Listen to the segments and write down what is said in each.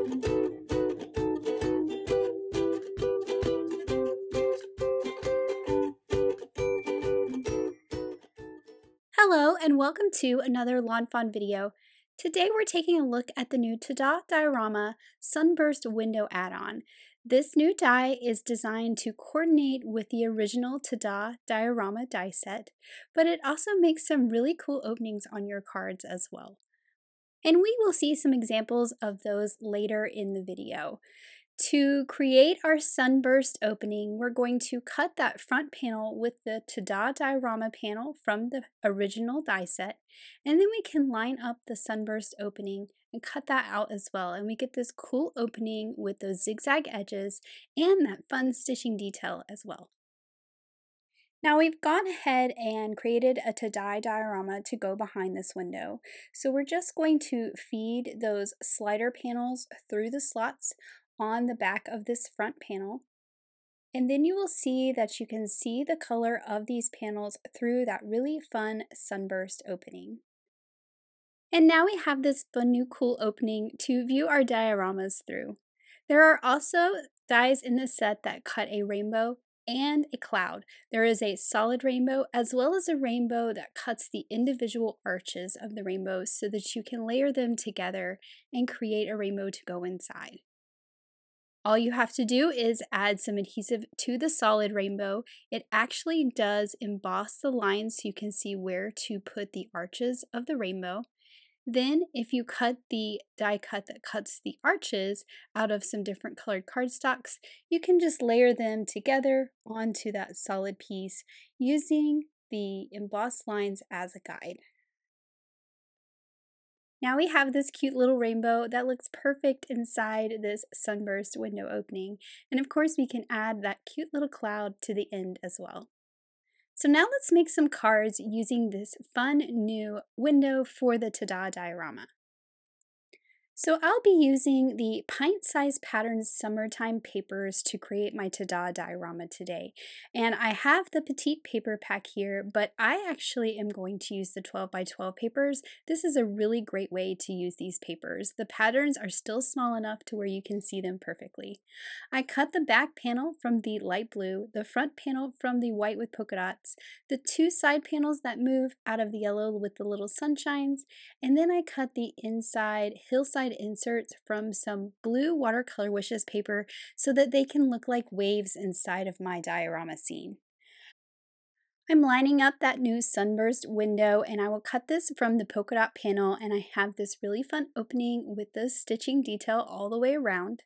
Hello and welcome to another lawnfawn video. Today we're taking a look at the new Tada Diorama Sunburst Window Add-On. This new die is designed to coordinate with the original Tada Diorama die set, but it also makes some really cool openings on your cards as well. And we will see some examples of those later in the video. To create our sunburst opening, we're going to cut that front panel with the Tada Diorama panel from the original die set, and then we can line up the sunburst opening and cut that out as well, and we get this cool opening with those zigzag edges and that fun stitching detail as well. Now we've gone ahead and created a Tada diorama to go behind this window. So we're just going to feed those slider panels through the slots on the back of this front panel. And then you will see that you can see the color of these panels through that really fun sunburst opening. And now we have this fun new cool opening to view our dioramas through. There are also dies in this set that cut a rainbow and a cloud. There is a solid rainbow as well as a rainbow that cuts the individual arches of the rainbow so that you can layer them together and create a rainbow to go inside. All you have to do is add some adhesive to the solid rainbow. It actually does emboss the lines so you can see where to put the arches of the rainbow. Then if you cut the die cut that cuts the arches out of some different colored cardstocks, you can just layer them together onto that solid piece using the embossed lines as a guide. Now we have this cute little rainbow that looks perfect inside this sunburst window opening. And of course we can add that cute little cloud to the end as well. So now let's make some cards using this fun new window for the Tada diorama. So I'll be using the pint-sized patterns summertime papers to create my Tada diorama today. And I have the petite paper pack here, but I actually am going to use the 12 by 12 papers. This is a really great way to use these papers. The patterns are still small enough to where you can see them perfectly. I cut the back panel from the light blue, the front panel from the white with polka dots, the two side panels that move out of the yellow with the little sunshines, and then I cut the inside hillside inserts from some blue Watercolor Wishes paper so that they can look like waves inside of my diorama scene. I'm lining up that new sunburst window and I will cut this from the polka dot panel, and I have this really fun opening with the stitching detail all the way around.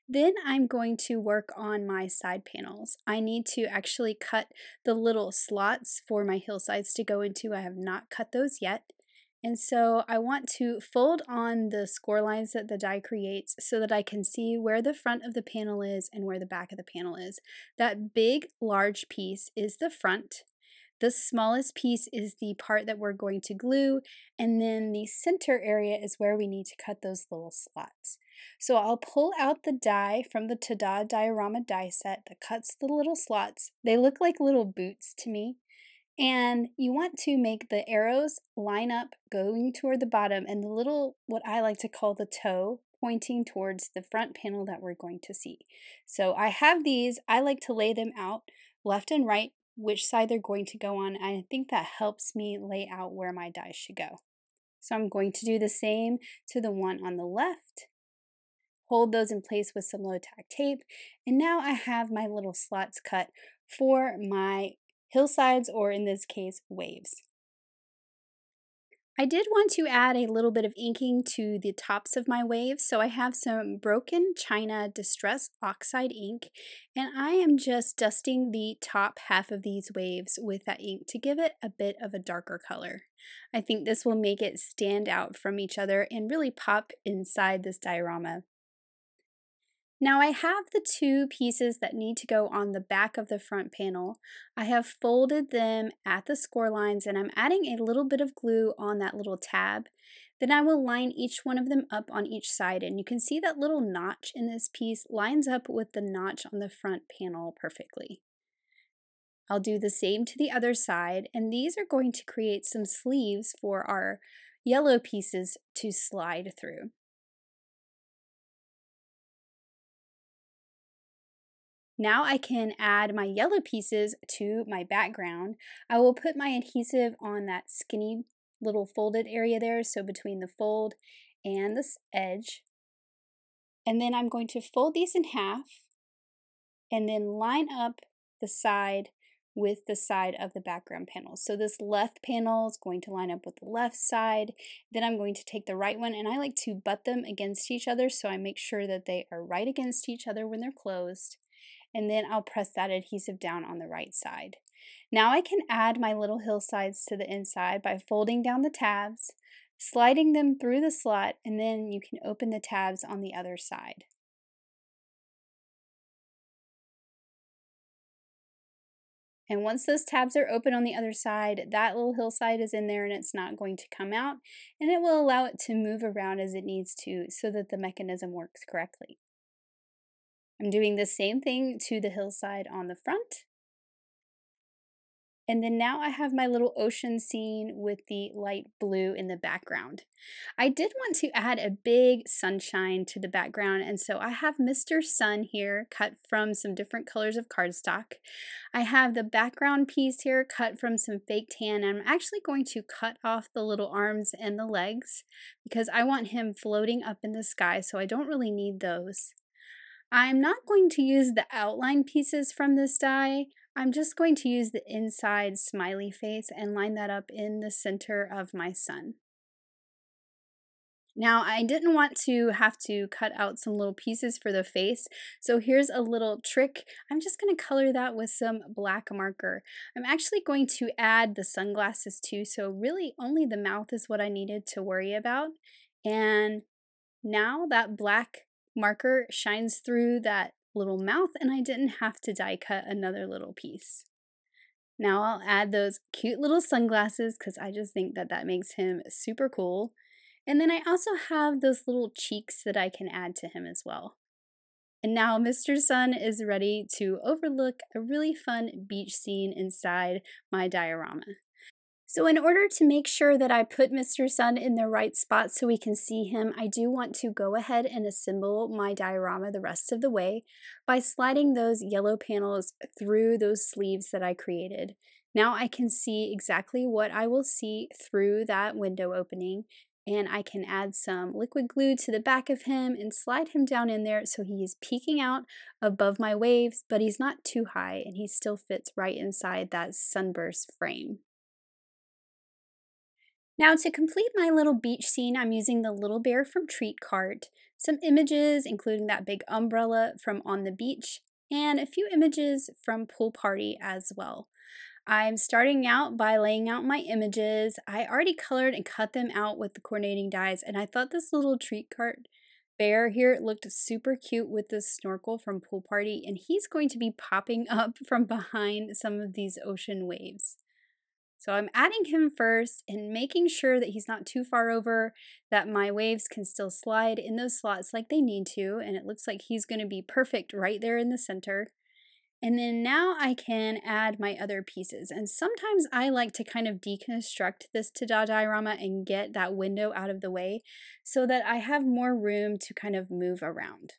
Then I'm going to work on my side panels. I need to actually cut the little slots for my hillsides to go into. I have not cut those yet. And so I want to fold on the score lines that the die creates so that I can see where the front of the panel is and where the back of the panel is. That big, large piece is the front. The smallest piece is the part that we're going to glue, and then the center area is where we need to cut those little slots. So I'll pull out the die from the Tada Diorama die set that cuts the little slots. They look like little boots to me. And you want to make the arrows line up going toward the bottom and the little, what I like to call the toe, pointing towards the front panel that we're going to see. So I have these, I like to lay them out left and right, which side they're going to go on. I think that helps me lay out where my die should go. So I'm going to do the same to the one on the left. Hold those in place with some low tack tape. And now I have my little slots cut for my hillsides, or in this case, waves. I did want to add a little bit of inking to the tops of my waves, so I have some broken china distress oxide ink, and I am just dusting the top half of these waves with that ink to give it a bit of a darker color. I think this will make it stand out from each other and really pop inside this diorama. Now I have the two pieces that need to go on the back of the front panel. I have folded them at the score lines and I'm adding a little bit of glue on that little tab. Then I will line each one of them up on each side, and you can see that little notch in this piece lines up with the notch on the front panel perfectly. I'll do the same to the other side, and these are going to create some sleeves for our yellow pieces to slide through. Now I can add my yellow pieces to my background. I will put my adhesive on that skinny little folded area there, so between the fold and this edge. And then I'm going to fold these in half and then line up the side with the side of the background panel. So this left panel is going to line up with the left side. Then I'm going to take the right one, and I like to butt them against each other so I make sure that they are right against each other when they're closed. And then I'll press that adhesive down on the right side. Now I can add my little hillsides to the inside by folding down the tabs, sliding them through the slot, and then you can open the tabs on the other side. And once those tabs are open on the other side, that little hillside is in there and it's not going to come out, and it will allow it to move around as it needs to so that the mechanism works correctly. I'm doing the same thing to the hillside on the front. And then now I have my little ocean scene with the light blue in the background. I did want to add a big sunshine to the background, and so I have Mr. Sun here cut from some different colors of cardstock. I have the background piece here cut from some fake tan, and I'm actually going to cut off the little arms and the legs because I want him floating up in the sky, so I don't really need those. I'm not going to use the outline pieces from this die. I'm just going to use the inside smiley face and line that up in the center of my sun. Now, I didn't want to have to cut out some little pieces for the face, so here's a little trick. I'm just going to color that with some black marker. I'm actually going to add the sunglasses too, so really only the mouth is what I needed to worry about. And now that black marker shines through that little mouth, and I didn't have to die cut another little piece. Now I'll add those cute little sunglasses because I just think that that makes him super cool. And then I also have those little cheeks that I can add to him as well. And now Mr. Sun is ready to overlook a really fun beach scene inside my diorama. So in order to make sure that I put Mr. Sun in the right spot so we can see him, I do want to go ahead and assemble my diorama the rest of the way by sliding those yellow panels through those sleeves that I created. Now I can see exactly what I will see through that window opening, and I can add some liquid glue to the back of him and slide him down in there so he is peeking out above my waves, but he's not too high and he still fits right inside that sunburst frame. Now to complete my little beach scene, I'm using the little bear from Treat Cart, some images including that big umbrella from On the Beach, and a few images from Pool Party as well. I'm starting out by laying out my images. I already colored and cut them out with the coordinating dies, and I thought this little Treat Cart bear here looked super cute with this snorkel from Pool Party, and he's going to be popping up from behind some of these ocean waves. So I'm adding him first and making sure that he's not too far over, that my waves can still slide in those slots like they need to, and it looks like he's going to be perfect right there in the center. And then now I can add my other pieces. And sometimes I like to kind of deconstruct this to-da diorama and get that window out of the way so that I have more room to kind of move around.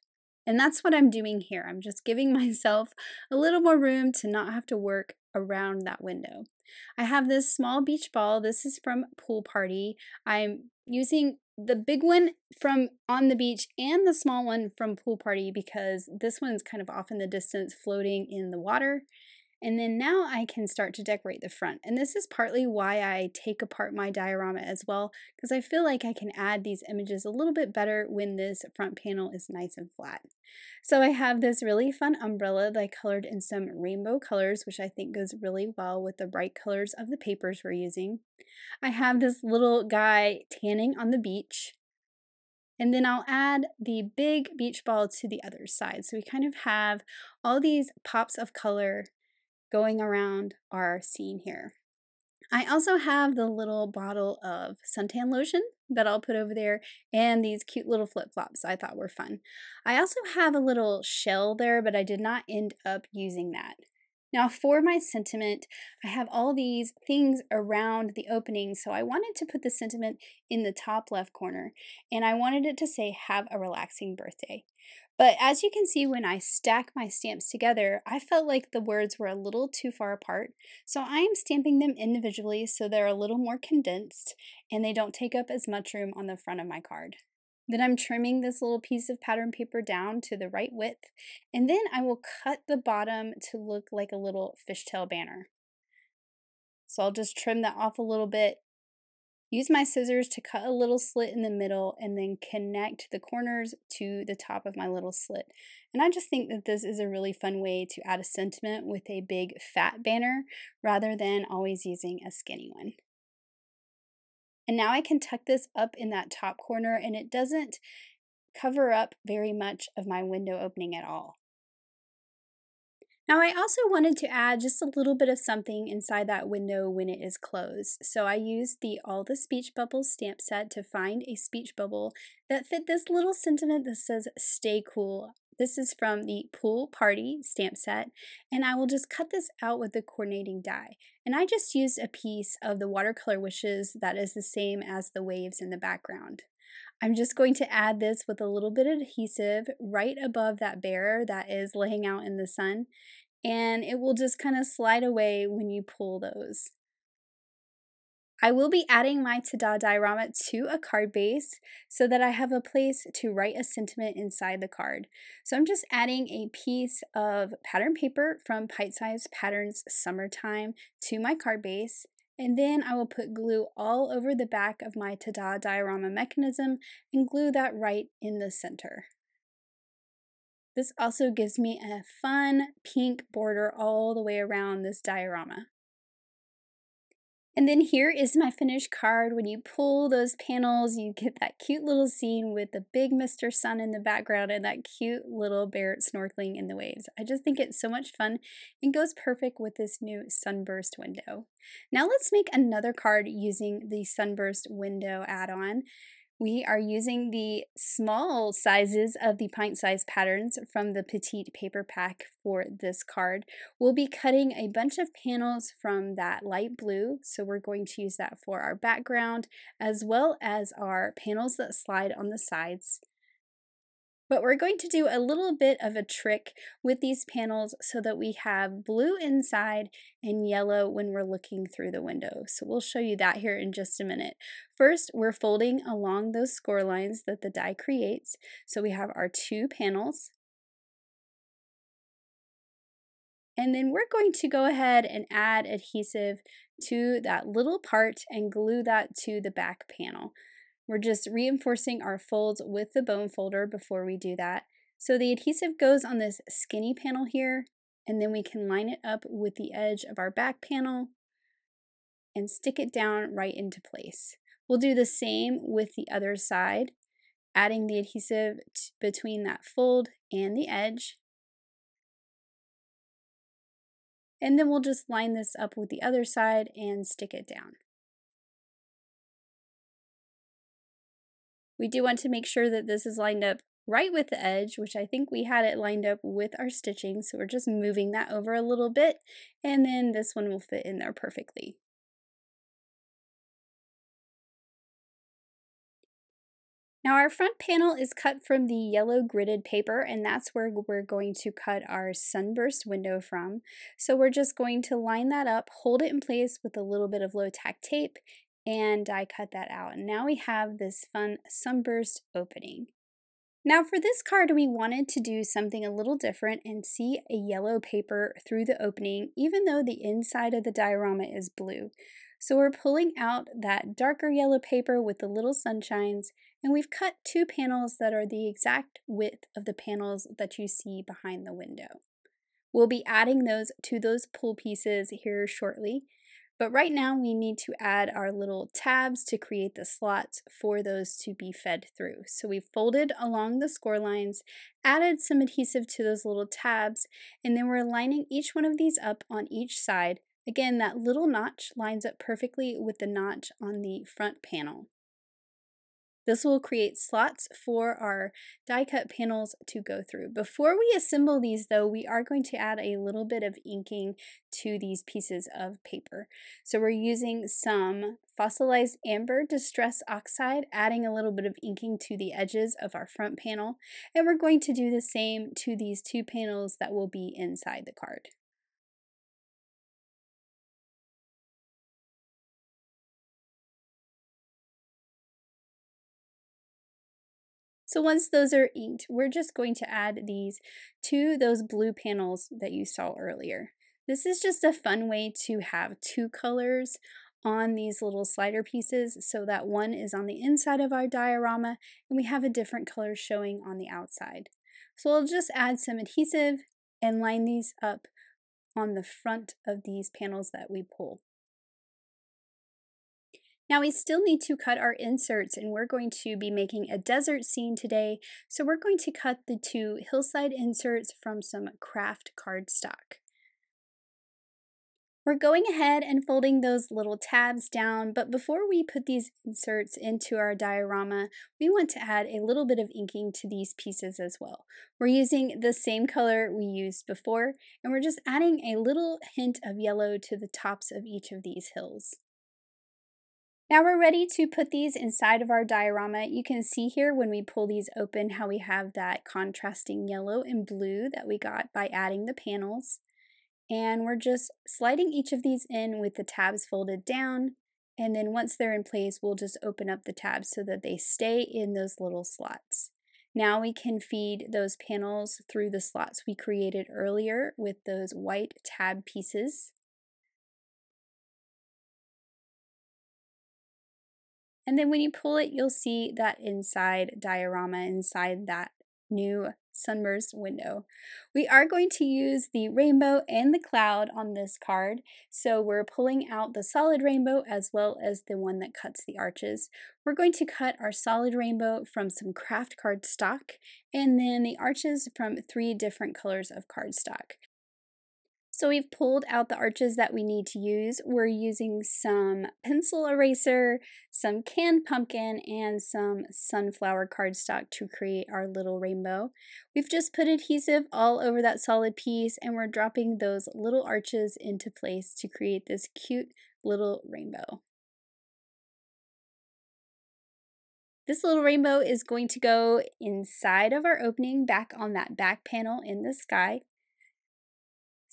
And that's what I'm doing here. I'm just giving myself a little more room to not have to work around that window. I have this small beach ball. This is from Pool Party. I'm using the big one from On the Beach and the small one from Pool Party because this one's kind of off in the distance floating in the water. And then now I can start to decorate the front. And this is partly why I take apart my diorama as well, because I feel like I can add these images a little bit better when this front panel is nice and flat. So I have this really fun umbrella that I colored in some rainbow colors, which I think goes really well with the bright colors of the papers we're using. I have this little guy tanning on the beach. And then I'll add the big beach ball to the other side. So we kind of have all these pops of color going around our scene here. I also have the little bottle of suntan lotion that I'll put over there and these cute little flip-flops I thought were fun. I also have a little shell there, but I did not end up using that. Now for my sentiment, I have all these things around the opening, so I wanted to put the sentiment in the top left corner, and I wanted it to say, "Have a relaxing birthday." But as you can see, when I stack my stamps together, I felt like the words were a little too far apart, so I am stamping them individually so they're a little more condensed and they don't take up as much room on the front of my card. Then I'm trimming this little piece of pattern paper down to the right width, and then I will cut the bottom to look like a little fishtail banner. So I'll just trim that off a little bit, use my scissors to cut a little slit in the middle, and then connect the corners to the top of my little slit. And I just think that this is a really fun way to add a sentiment with a big fat banner rather than always using a skinny one. And now I can tuck this up in that top corner and it doesn't cover up very much of my window opening at all. Now I also wanted to add just a little bit of something inside that window when it is closed. So I used the All the Speech Bubbles stamp set to find a speech bubble that fit this little sentiment that says "Stay cool." This is from the Pool Party stamp set, and I will just cut this out with the coordinating die. And I just used a piece of the Watercolor Wishes that is the same as the waves in the background. I'm just going to add this with a little bit of adhesive right above that bear that is laying out in the sun, and it will just kind of slide away when you pull those. I will be adding my Ta-Da diorama to a card base so that I have a place to write a sentiment inside the card. So I'm just adding a piece of pattern paper from Pint-Sized Patterns Summertime to my card base, and then I will put glue all over the back of my Ta-Da diorama mechanism and glue that right in the center. This also gives me a fun pink border all the way around this diorama. And then here is my finished card. When you pull those panels, you get that cute little scene with the big Mr. Sun in the background and that cute little bear snorkeling in the waves. I just think it's so much fun and goes perfect with this new Sunburst window. Now let's make another card using the Sunburst Window Add-on. We are using the small sizes of the pint-sized patterns from the Petite paper pack for this card. We'll be cutting a bunch of panels from that light blue, so we're going to use that for our background, as well as our panels that slide on the sides. But we're going to do a little bit of a trick with these panels so that we have blue inside and yellow when we're looking through the window. So we'll show you that here in just a minute. First, we're folding along those score lines that the die creates. So we have our two panels. And then we're going to go ahead and add adhesive to that little part and glue that to the back panel. We're just reinforcing our folds with the bone folder before we do that. So the adhesive goes on this skinny panel here, and then we can line it up with the edge of our back panel and stick it down right into place. We'll do the same with the other side, adding the adhesive between that fold and the edge. And then we'll just line this up with the other side and stick it down. We do want to make sure that this is lined up right with the edge, which I think we had it lined up with our stitching, so we're just moving that over a little bit, and then this one will fit in there perfectly. Now our front panel is cut from the yellow gridded paper, and that's where we're going to cut our sunburst window from. So we're just going to line that up, hold it in place with a little bit of low tack tape, and die cut that out. And now we have this fun sunburst opening. Now for this card, we wanted to do something a little different and see a yellow paper through the opening, even though the inside of the diorama is blue. So we're pulling out that darker yellow paper with the little sunshines, and we've cut two panels that are the exact width of the panels that you see behind the window. We'll be adding those to those pull pieces here shortly. But right now we need to add our little tabs to create the slots for those to be fed through. So we folded along the score lines, added some adhesive to those little tabs, and then we're lining each one of these up on each side. Again, that little notch lines up perfectly with the notch on the front panel. This will create slots for our die cut panels to go through. Before we assemble these though, we are going to add a little bit of inking to these pieces of paper. So we're using some fossilized amber distress oxide, adding a little bit of inking to the edges of our front panel, and we're going to do the same to these two panels that will be inside the card. So once those are inked, we're just going to add these to those blue panels that you saw earlier. This is just a fun way to have two colors on these little slider pieces so that one is on the inside of our diorama and we have a different color showing on the outside. So we'll just add some adhesive and line these up on the front of these panels that we pull. Now we still need to cut our inserts and we're going to be making a desert scene today. So we're going to cut the two hillside inserts from some craft cardstock. We're going ahead and folding those little tabs down, but before we put these inserts into our diorama, we want to add a little bit of inking to these pieces as well. We're using the same color we used before, and we're just adding a little hint of yellow to the tops of each of these hills. Now we're ready to put these inside of our diorama. You can see here when we pull these open how we have that contrasting yellow and blue that we got by adding the panels. And we're just sliding each of these in with the tabs folded down. And then once they're in place, we'll just open up the tabs so that they stay in those little slots. Now we can feed those panels through the slots we created earlier with those white tab pieces. And then when you pull it, you'll see that inside diorama inside that new sunburst window. We are going to use the rainbow and the cloud on this card. So we're pulling out the solid rainbow as well as the one that cuts the arches. We're going to cut our solid rainbow from some craft cardstock and then the arches from 3 different colors of cardstock. So we've pulled out the arches that we need to use. We're using some pencil eraser, some canned pumpkin, and some sunflower cardstock to create our little rainbow. We've just put adhesive all over that solid piece and we're dropping those little arches into place to create this cute little rainbow. This little rainbow is going to go inside of our opening back on that back panel in the sky.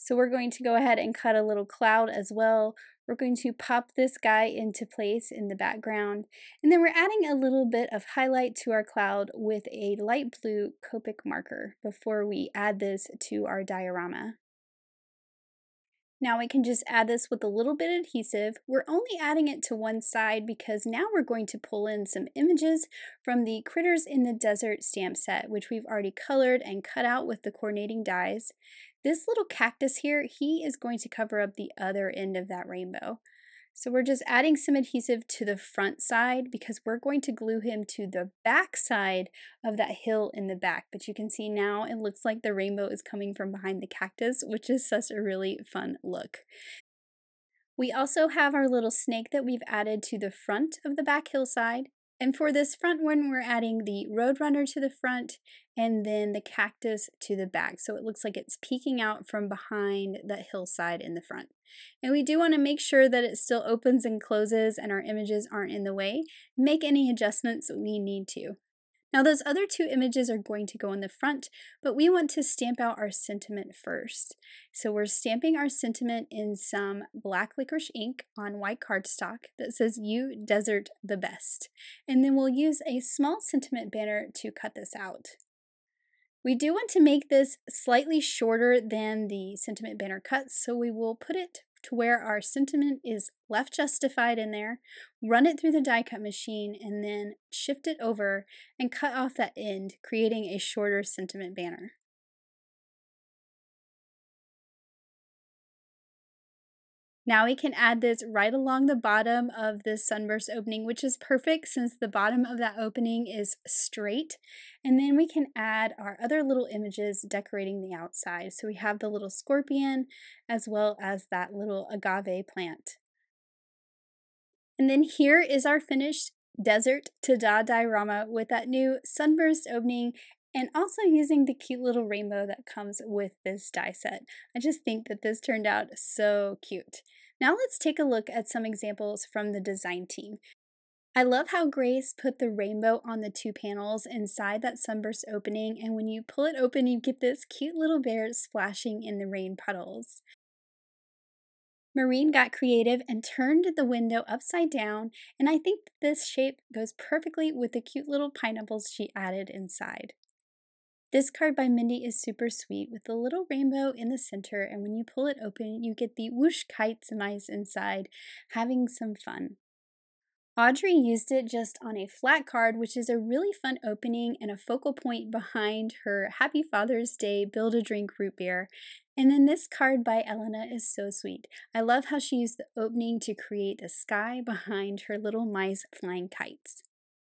So we're going to go ahead and cut a little cloud as well. We're going to pop this guy into place in the background. And then we're adding a little bit of highlight to our cloud with a light blue Copic marker before we add this to our diorama. Now we can just add this with a little bit of adhesive. We're only adding it to one side because now we're going to pull in some images from the Critters in the Desert stamp set, which we've already colored and cut out with the coordinating dies. This little cactus here, he is going to cover up the other end of that rainbow. So we're just adding some adhesive to the front side because we're going to glue him to the back side of that hill in the back. But you can see now it looks like the rainbow is coming from behind the cactus, which is such a really fun look. We also have our little snake that we've added to the front of the back hillside. And for this front one, we're adding the roadrunner to the front and then the cactus to the back. So it looks like it's peeking out from behind that hillside in the front. And we do want to make sure that it still opens and closes and our images aren't in the way. Make any adjustments we need to. Now those other 2 images are going to go in the front, but we want to stamp out our sentiment first. So we're stamping our sentiment in some black licorice ink on white cardstock that says "You Desert the Best." And then we'll use a small sentiment banner to cut this out. We do want to make this slightly shorter than the sentiment banner cut, so we will put it to where our sentiment is left justified in there, run it through the die cut machine, and then shift it over and cut off that end, creating a shorter sentiment banner. Now we can add this right along the bottom of this sunburst opening, which is perfect since the bottom of that opening is straight. And then we can add our other little images decorating the outside. So we have the little scorpion as well as that little agave plant. And then here is our finished desert to diorama with that new sunburst opening and also using the cute little rainbow that comes with this die set. I just think that this turned out so cute. Now let's take a look at some examples from the design team. I love how Grace put the rainbow on the two panels inside that sunburst opening, and when you pull it open, you get this cute little bear splashing in the rain puddles. Maureen got creative and turned the window upside down, and I think that this shape goes perfectly with the cute little pineapples she added inside. This card by Mindy is super sweet with the little rainbow in the center, and when you pull it open, you get the whoosh kites mice inside, having some fun. Audrey used it just on a flat card, which is a really fun opening and a focal point behind her Happy Father's Day Build-A-Drink root beer. And then this card by Elena is so sweet. I love how she used the opening to create the sky behind her little mice flying kites.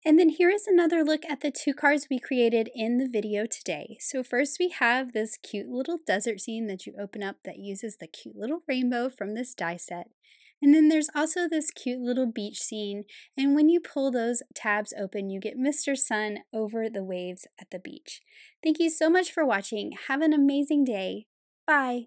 And then here is another look at the two cards we created in the video today. So first we have this cute little desert scene that you open up that uses the cute little rainbow from this die set. And then there's also this cute little beach scene, and when you pull those tabs open, you get Mr. Sun over the waves at the beach. Thank you so much for watching. Have an amazing day. Bye!